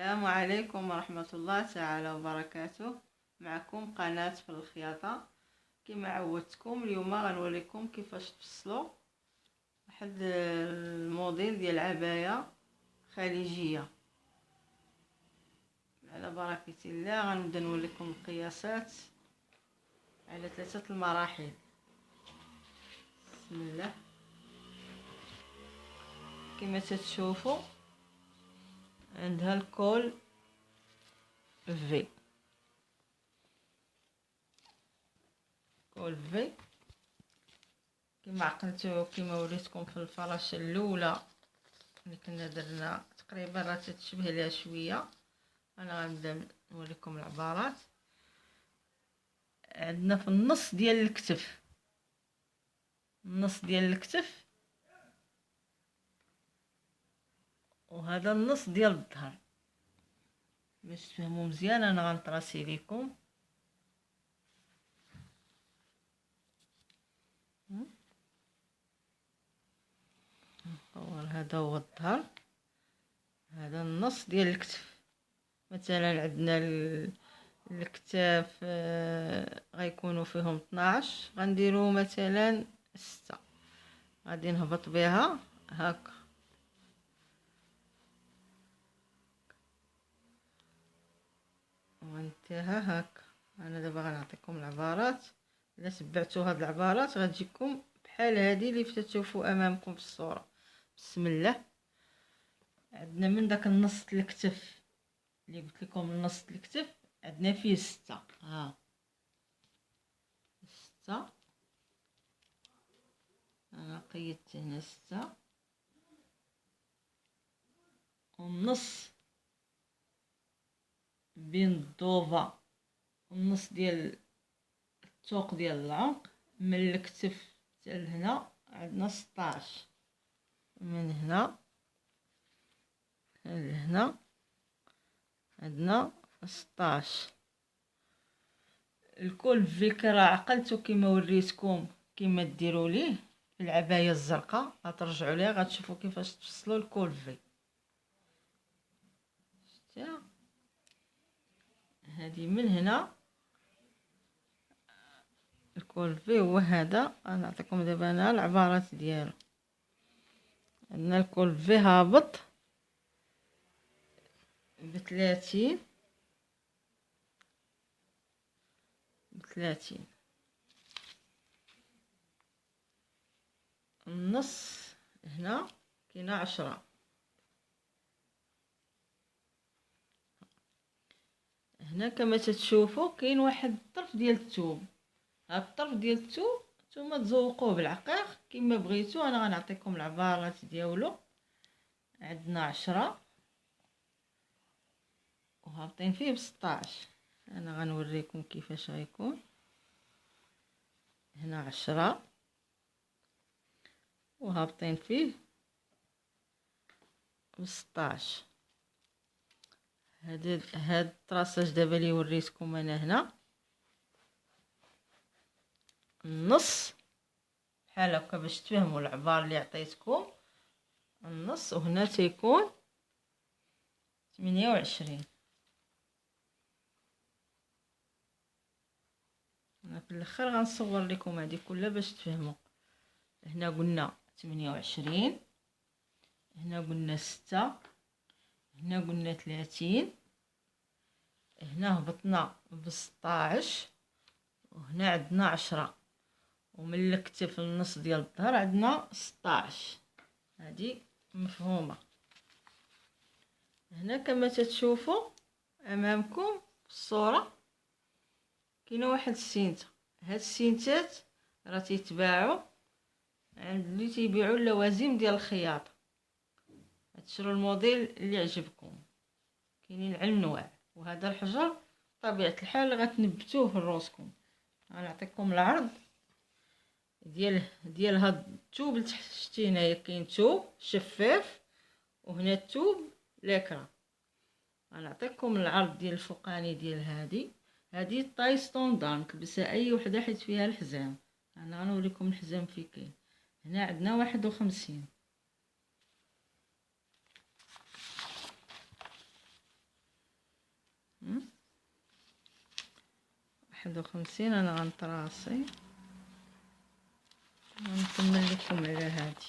السلام عليكم ورحمة الله تعالى وبركاته. معكم قناة في الخياطة. كما عودتكم اليوم غنوريكم كيفاش تفصلوا واحد الموديل ديال عباية خليجية. على بركة الله غنبدا نوريكم القياسات على 3 المراحل. بسم الله. كما تشوفوا عندها الكول في كما عقلتوا كما وريتكم في الفراشة الاولى اللي كنا درنا تقريبا راه تتشبه ليها شويه. انا غنبدا نوريكم العبارات. عندنا في النص ديال الكتف وهذا النص ديال الظهر. باش تفهموا مزيان انا غنطراسي لكم. هذا هو الظهر، هذا النص ديال الكتف. مثلا عندنا الكتاف غيكونوا فيهم 12، غنديروا مثلا 6. غادي نهبط بها هكا وانتهى هكا. انا دابا غنعطيكم العبارات. الا تبعتوا هاد العبارات غتجيكم بحال هذه اللي تشوفوا امامكم في الصوره. بسم الله. عندنا من داك النص الكتف اللي قلت لكم، النص الكتف عندنا فيه 6. ها 6. انا قيدت هنا 6 والنص بين الضوفة والنص ديال الثوق ديال العنق من الكتف حتى لهنا عندنا 16. من هنا لهنا عندنا 16. الكل في راه عقلتو كما وريتكم كما ديروا ليه في العبايه الزرقاء. غترجعوا ليها غتشوفوا كيفاش تفصلوا الكول في. شتيها هذه من هنا الكول في هو هذا. غنعطيكم دابا انا العبارات ديالو. عندنا الكول في هابط ب30 النص هنا كاينه 10. هنا كما تتشوفوا كاين واحد الطرف ديال الثوب. هاد الطرف ديال الثوب نتوما تزوقوه بالعقيق كما بغيتو. انا غنعطيكم العبارات ديالو. عندنا 10 وهابطين فيه ب16. انا غنوريكم كيفاش غيكون. هنا 10 وهابطين فيه ب16. هاد الطراساج دابا اللي وريتكم انا هنا النص بحال هكا باش تفهموا العبار اللي عطيتكم. النص وهنا تيكون 28. انا في الاخر غنصور لكم هذه كلها باش تفهموا. هنا قلنا 28، هنا قلنا 6، هنا قلنا 30، هنا هبطنا ب16، وهنا عندنا 10، ومن الكتف النص ديال الظهر عندنا 16. هذه مفهومه. هنا كما تتشوفوا امامكم في الصوره كاينه واحد السينته. هاد السينتات راه تيتباعوا عند اللي تيبيعوا اللوازم ديال الخياطه. تشروا الموديل اللي عجبكم، كاينين على النوع. وهذا الحجر طبيعه الحال غتنبتوه في روسكم. غنعطيكم العرض ديال هاد الثوب اللي شتي هنايا. كاين ثوب شفاف وهنا الثوب لاكرا. غنعطيكم العرض ديال الفوقاني ديال هذه طاي ستوندار نلبسها اي وحده حيت فيها الحزام. انا غنوريكم الحزام فين كاين. هنا عندنا 51. 51 انا غنطراسي ونكمل لكم على هادي.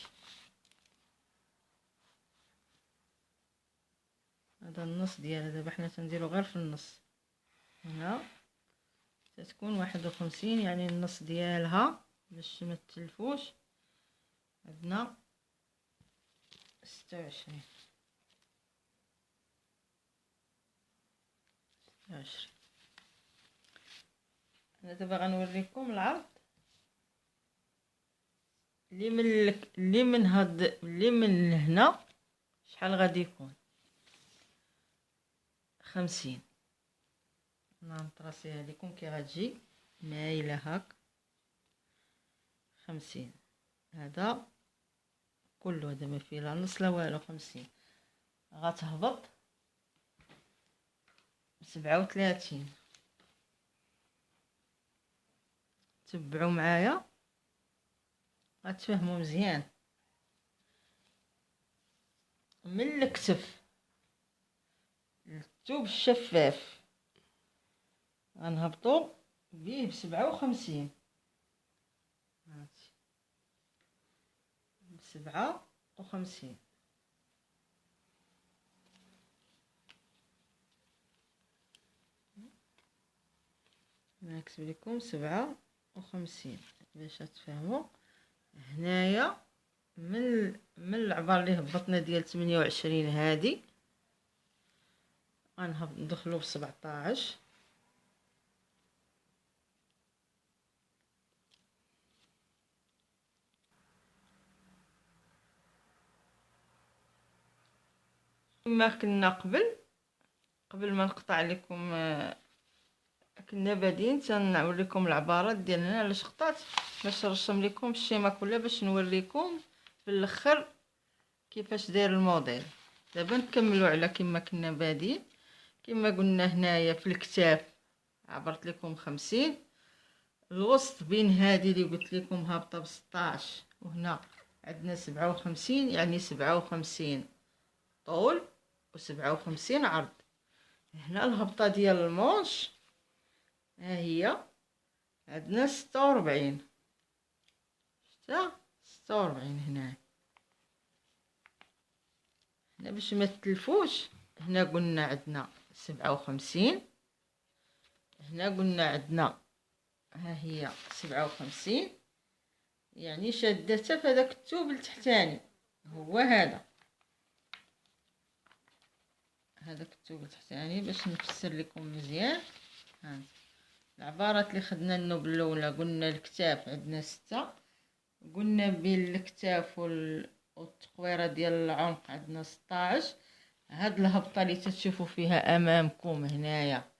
هذا النص ديالها، دابا حنا تنديرو غير في النص هنا تتكون 51، يعني النص ديالها باش ما تلفوش. عندنا 26 انا دابا غنوريكم العرض اللي من هنا شحال غادي يكون. 50 انا نطراسيها لكم كي غتجي مايله هاك. 50 هذا كله، هذا ما فيه لا نص لا والو. 50 غتهبط 37. تبعوا معايا غتفهموا مزيان. من الكتف الثوب الشفاف غنهبطوا بيه ب57. هاتي 57 نكتب لكم 57 باش تفهموا. هنايا من العبار اللي هبطنا ديال 28 هادي غنهبط ندخلو ب 17. كما كنا قبل ما نقطع لكم، كنا بادين تنوريكم العبارات ديالنا. علاش قطعت؟ باش نرسم لكم الشيما كلها، باش نوريكم في الاخر كيفاش داير الموديل. دابا نكملوا على كما كنا بادين. كما قلنا هنايا في الكتاف عبرت لكم 50. الوسط بين هذه اللي قلت لكم هابطه ب 16 وهنا عندنا 57، يعني 57 طول و57 عرض. هنا الهبطه ديال المونش ها هي عندنا 46. شتا 46 هنا باش ما تلفوش. هنا قلنا عندنا 57، هنا قلنا عندنا ها هي 57، يعني شادتها في هذاك الثوب التحتاني هو هذاك الثوب التحتاني. باش نفسر لكم مزيان، ها العبارات اللي خدنا النوب الاولى قلنا الكتاف عندنا 6، قلنا بين الكتاف والتقويره ديال العنق عندنا 16. هاد الهبطه اللي تشوفوا فيها امامكم هنايا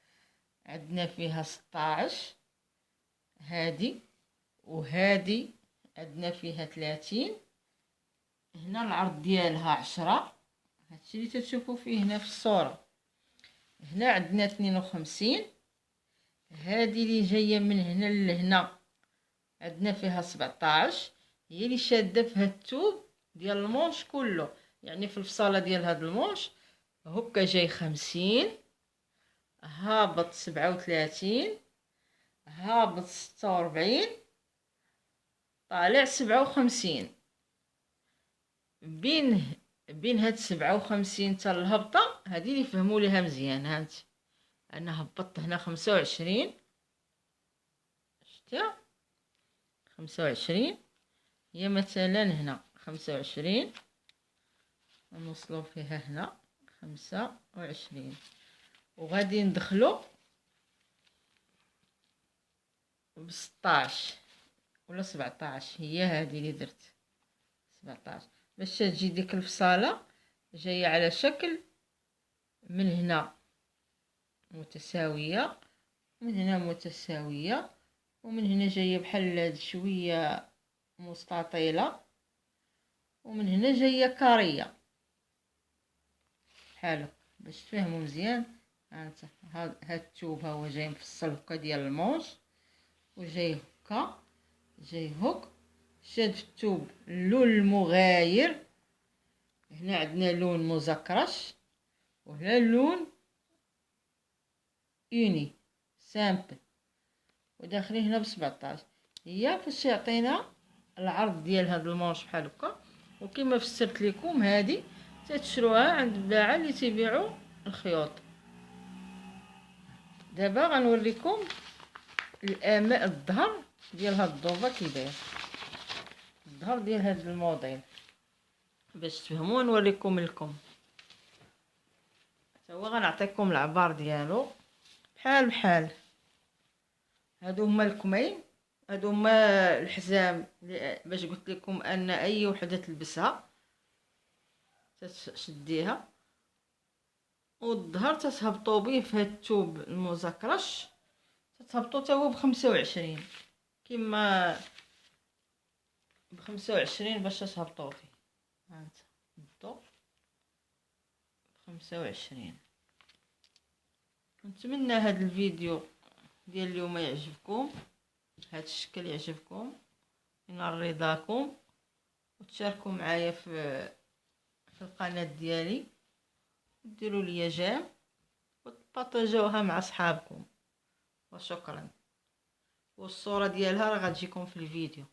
عندنا فيها 16 هادي، وهادي عندنا فيها 30. هنا العرض ديالها 10، هادشي اللي تشوفوا فيه هنا في الصوره. هنا عندنا 52. هذه اللي جايه من هنا لهنا عندنا فيها 17، هي اللي شاده في هاد الثوب ديال المونش كله، يعني في الفصاله ديال هاد المونش هكا جاي 50 هابط 37 هابط 46 طالع 57. بين هاد 57 حتى الهبطه هذه اللي فهموا ليها مزيان. هانتي انا هبطت هنا 25، شتا 25 هي مثلا هنا 25 نوصلوا فيها هنا 25، وغادي ندخلوا ب 16 ولا 17. هي هذه اللي درت 17 باش تجي ديك الفصاله جايه على شكل من هنا متساويه، من هنا متساويه، ومن هنا جايه بحال شويه مستطيله، ومن هنا جايه كاريه بحال باش تفهموا مزيان. هاد الثوب هو جاي مفصل هكا ديال المونش، وجاي هكا جاي هك شاد في الثوب اللون المغاير. هنا عندنا لون مزكرش، وهنا لون اوني سامبل. وداخلين هنا ب17. هي فاش يعطينا العرض ديال هاد المونش بحال هكا. وكما فسرت لكم هادي تتشروها عند الباعه اللي تيبيعوا الخيوط. دابا غنوريكم الظهر ديال هاد الضوبه كي داير، الظهر ديال هاد الموديل باش تفهموا. نوريكم الكم حتى هو، غنعطيكم العبار ديالو بحال بحال. هادو هما الكمين، هادو هما الحزام باش قلت لكم ان اي وحده تلبسها تشديها. والظهر تتهبطوا به في هاد الثوب المزكرش، تتهبطوا حتى هو ب25 كما ب25 باش تهبطوا فيه. هانت هبطوا ب25. نتمنى هاد الفيديو ديال اليوم يعجبكم، هاد الشكل يعجبكم، ينال رضاكم، وتشاركوا معايا في القناه ديالي، ديروا لي جيم وتبارطاجوها مع صحابكم. وشكرا. والصوره ديالها راه غتجيكم في الفيديو.